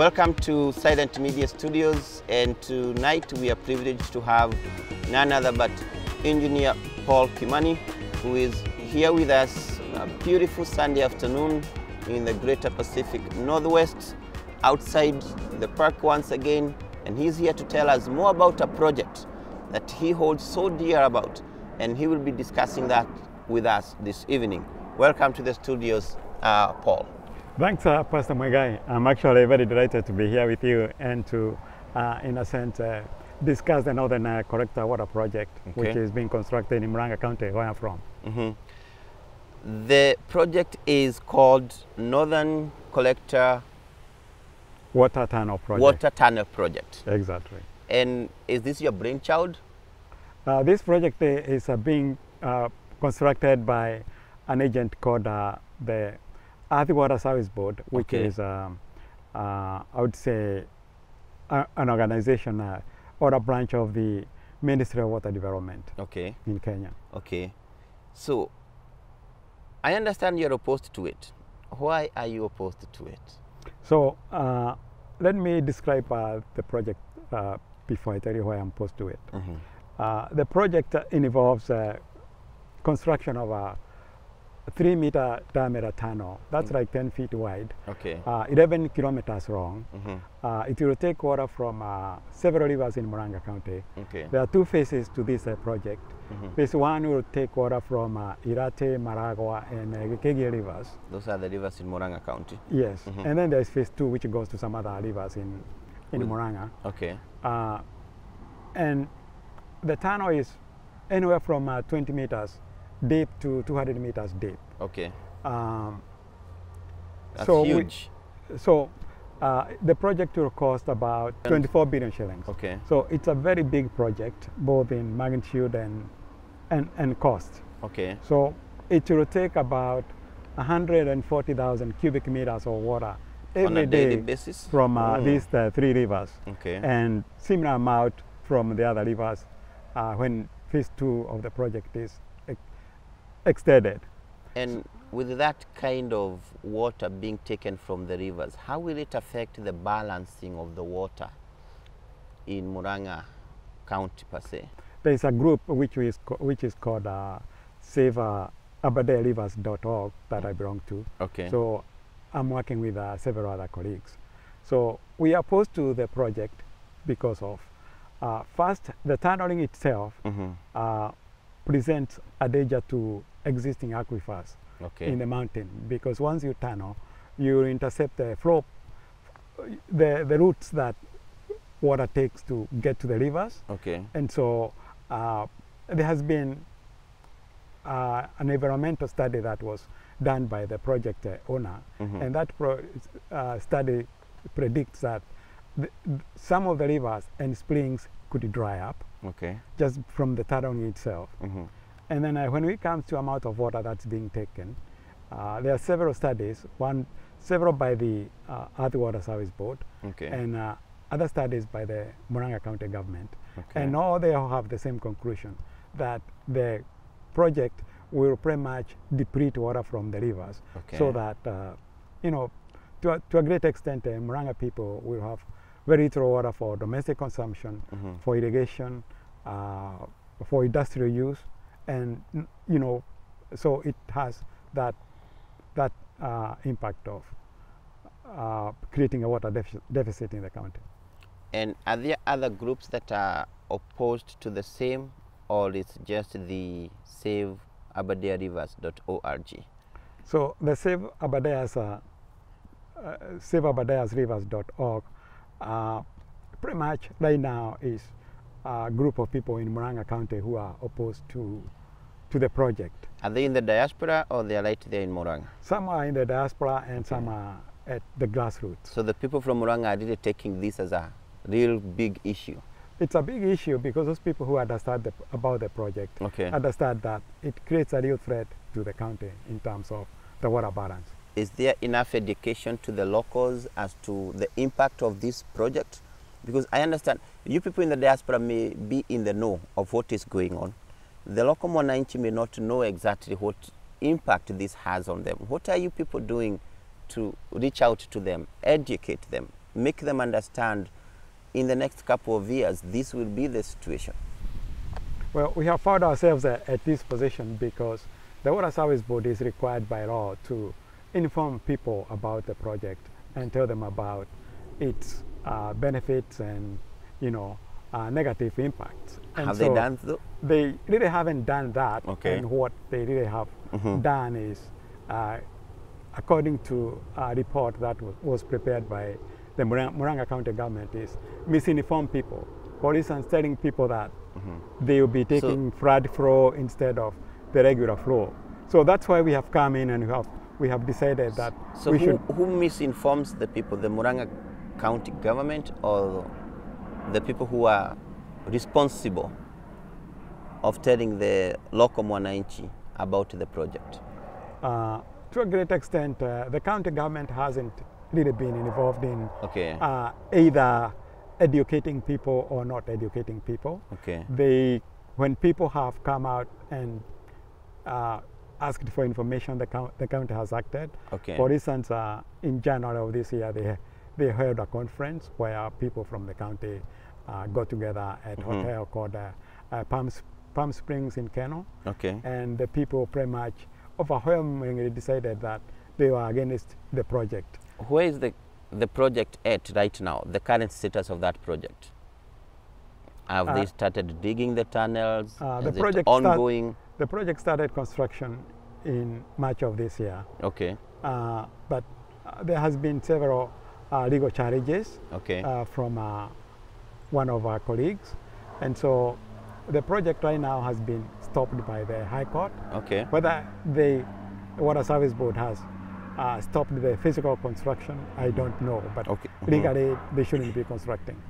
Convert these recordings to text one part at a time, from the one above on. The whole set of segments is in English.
Welcome to Silent Media Studios, and tonight we are privileged to have none other but Engineer Paul Kimani, who is here with us a beautiful Sunday afternoon in the Greater Pacific Northwest, outside the park once again, and he's here to tell us more about a project that he holds so dear about, and he will be discussing that with us this evening. Welcome to the studios, Paul. Thanks, Pastor Murang'a. I'm actually very delighted to be here with you and to, in a sense, discuss the Northern Collector Water Project, which is being constructed in Murang'a County, where I'm from. The project is called Northern Collector Water Tunnel Project. Water Tunnel Project. Exactly. And is this your brainchild? This project is being constructed by an agent called the Earth Water Service Board, which is, I would say, an organization or a branch of the Ministry of Water Development in Kenya. Okay. So, I understand you're opposed to it. Why are you opposed to it? So, let me describe the project before I tell you why I'm opposed to it. The project involves construction of a 3-meter diameter tunnel. That's like 10 feet wide, 11 kilometers long. It will take water from several rivers in Murang'a County. There are two phases to this project. Phase 1 will take water from Irate, Maragua, and Gikegi rivers. Those are the rivers in Murang'a County? Yes. And then there's phase 2, which goes to some other rivers in Murang'a. And the tunnel is anywhere from 20 meters deep to 200 meters deep. That's huge. The project will cost about 24 billion shillings. So it's a very big project, both in magnitude and cost. So it will take about 140,000 cubic meters of water every day basis from these 3 rivers, and similar amount from the other rivers when phase 2 of the project is extended. And with that kind of water being taken from the rivers, how will it affect the balancing of the water in Murang'a County per se? There is a group which is called SaveAbadeRivers.org that I belong to. So I'm working with several other colleagues. So we are opposed to the project because of first, the tunneling itself presents a danger to existing aquifers in the mountain, because once you tunnel, you intercept the flow, the routes that water takes to get to the rivers. And so there has been an environmental study that was done by the project owner, and that study predicts that some of the rivers and springs could dry up just from the tunneling itself. And then when we come to amount of water that's being taken, there are several studies, several by the Earth Water Service Board, and other studies by the Murang'a County government. And all they all have the same conclusion, that the project will pretty much deplete water from the rivers, so that, you know, to a great extent, Murang'a people will have very little water for domestic consumption, for irrigation, for industrial use, and you know, so it has that impact of creating a water deficit in the county. And are there other groups that are opposed to the same, or it's just the SaveAbadeRivers.org? So the SaveAbadeRivers.org pretty much right now is a group of people in Murang'a County who are opposed to the project. Are they in the diaspora, or they are right there in Murang'a? Some are in the diaspora and some are at the grassroots. So the people from Murang'a are really taking this as a real big issue? It's a big issue because those people who understand about the project understand that it creates a real threat to the county in terms of the water balance. Is there enough education to the locals as to the impact of this project? Because I understand you people in the diaspora may be in the know of what is going on. The local mwananchi may not know exactly what impact this has on them. What are you people doing to reach out to them, educate them make them understand in the next couple of years this will be the situation? Well, we have found ourselves at this position because the Water Service Board is required by law to inform people about the project and tell them about its benefits and, negative impacts. And have they done so? They really haven't done that. Okay. And what they really have done is, according to a report that was prepared by the Murang'a County government, is misinform people. For instance, telling people that they will be taking flood flow instead of the regular flow. So that's why we have come in and we have decided that so who misinforms the people, the Murang'a County government or the people who are responsible of telling the local mwananchi about the project? To a great extent, the county government hasn't really been involved in either educating people or not educating people. Okay. When people have come out and asked for information, the county has acted. Okay. For instance, in January of this year, they held a conference where people from the county got together at a hotel called Palm Springs in Keno. Okay. And the people pretty much overwhelmingly decided that they were against the project. Where is the project at right now, the current status of that project? Have they started digging the tunnels? The project ongoing? The project started construction in March of this year. Okay. But there has been several legal challenges from one of our colleagues. And so the project right now has been stopped by the High Court. Okay. Whether the Water Service Board has stopped the physical construction, I don't know, but legally they shouldn't be constructing.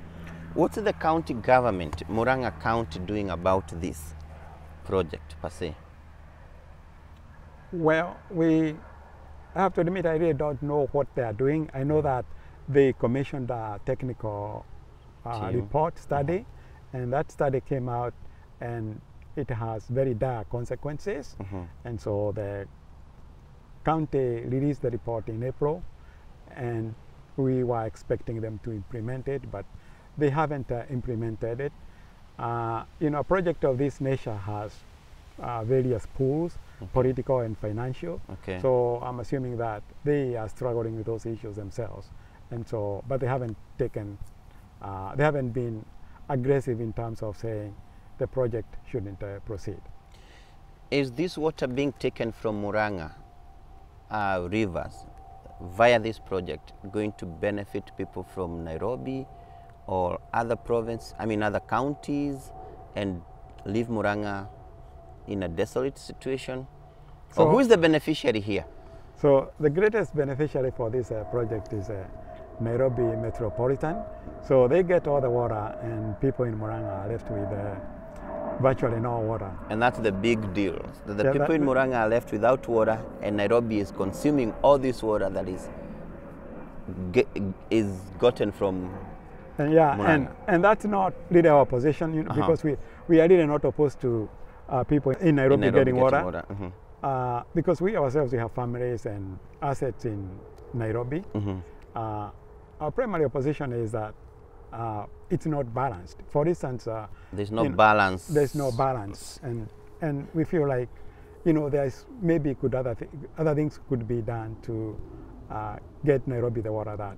What's the county government, Murang'a County, doing about this project per se? Well, I have to admit I really don't know what they are doing. I know that they commissioned a technical report study, and that study came out and it has very dire consequences. And so the county released the report in April, and we were expecting them to implement it, but they haven't implemented it. A project of this nature has various pools, political and financial. So I'm assuming that they are struggling with those issues themselves, and so but they haven't been aggressive in terms of saying the project shouldn't proceed. Is this water being taken from Murang'a rivers via this project going to benefit people from Nairobi or other other counties, and leave Murang'a in a desolate situation? So who is the beneficiary here? So the greatest beneficiary for this project is Nairobi Metropolitan. So they get all the water, and people in Murang'a are left with virtually no water. And that's the big deal. The people in Murang'a are left without water, and Nairobi is consuming all this water that is gotten from Murang'a. And that's not really our position, because we are really not opposed to people in Nairobi getting water. Because we ourselves, we have families and assets in Nairobi. Our primary opposition is that it's not balanced. For instance, there's no balance. There's no balance, and we feel like, there's maybe other things could be done to get Nairobi the water that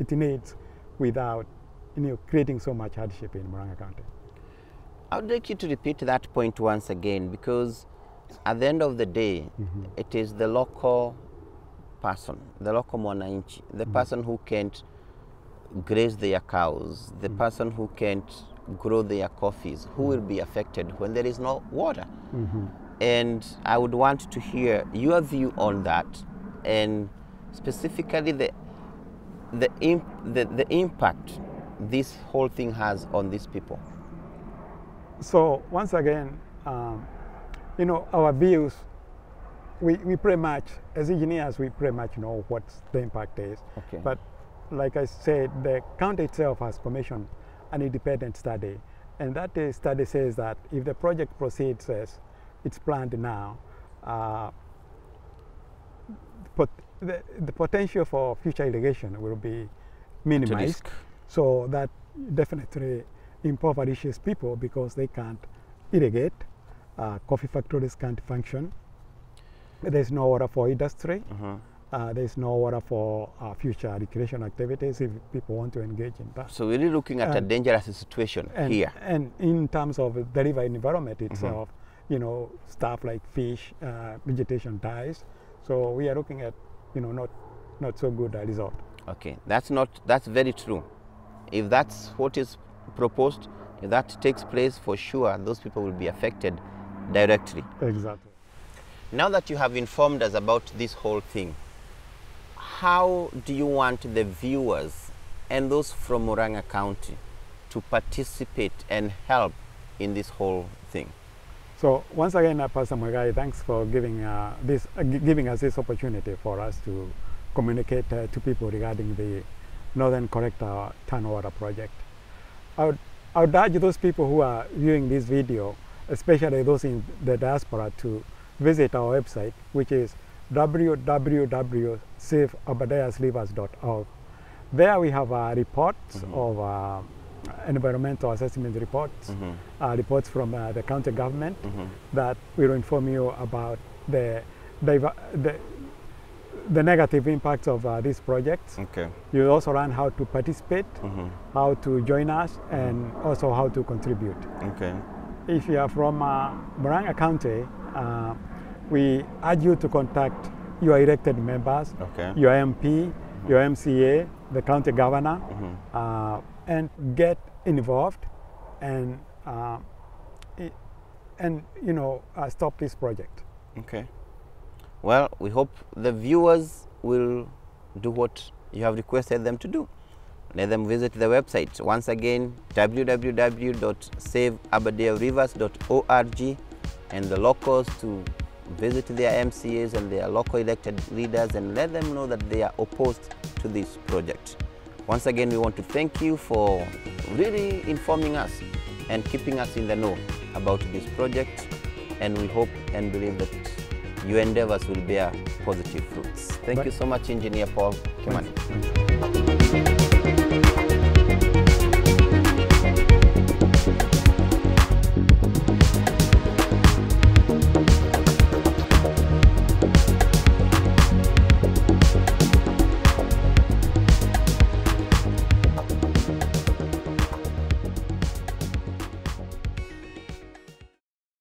it needs without creating so much hardship in Murang'a County. I would like you to repeat that point once again, because at the end of the day, it is the local person, the local mwananchi, the person who can't graze their cows, the person who can't grow their coffees, who will be affected when there is no water. And I would want to hear your view on that, and specifically the impact this whole thing has on these people. So once again, our views, we pretty much, as engineers, we pretty much know what the impact is. But like I said, the county itself has commissioned an independent study, and that study says that if the project proceeds as it's planned now, the potential for future irrigation will minimized. So that definitely impoverishes people because they can't irrigate. Coffee factories can't function. There's no water for industry. There's no water for future recreation activities if people want to engage in that. So we're really looking at a dangerous situation here. And in terms of the river environment itself, you know, stuff like fish, vegetation dies. So we are looking at, you know, not so good a result. Okay, that's very true. If that's what is proposed, if that takes place, for sure, those people will be affected directly. Exactly. Now that you have informed us about this whole thing, how do you want the viewers and those from Murang'a County to participate and help in this whole thing? So once again, Pastor Mugai, thanks for giving us this opportunity for us to communicate to people regarding the Northern Collector Water project. I would urge those people who are viewing this video, especially those in the diaspora, to visit our website, which is www.saveaberdayasrivers.org. There we have reports of environmental assessment reports, reports from the county government that will inform you about the negative impacts of these projects. Okay. You also learn how to participate, how to join us, and also how to contribute. Okay. If you are from Murang'a County, we urge you to contact your elected members, your MP, your MCA, the county governor, and get involved and you know, stop this project. Okay. Well, we hope the viewers will do what you have requested them to do. Let them visit the website. Once again, www.saveaberdayarivers.org, and the locals to visit their MCAs and their local elected leaders and let them know that they are opposed to this project. Once again, we want to thank you for really informing us and keeping us in the know about this project, and we hope and believe that your endeavors will bear positive fruits. Thank you so much, Engineer Paul Kimani.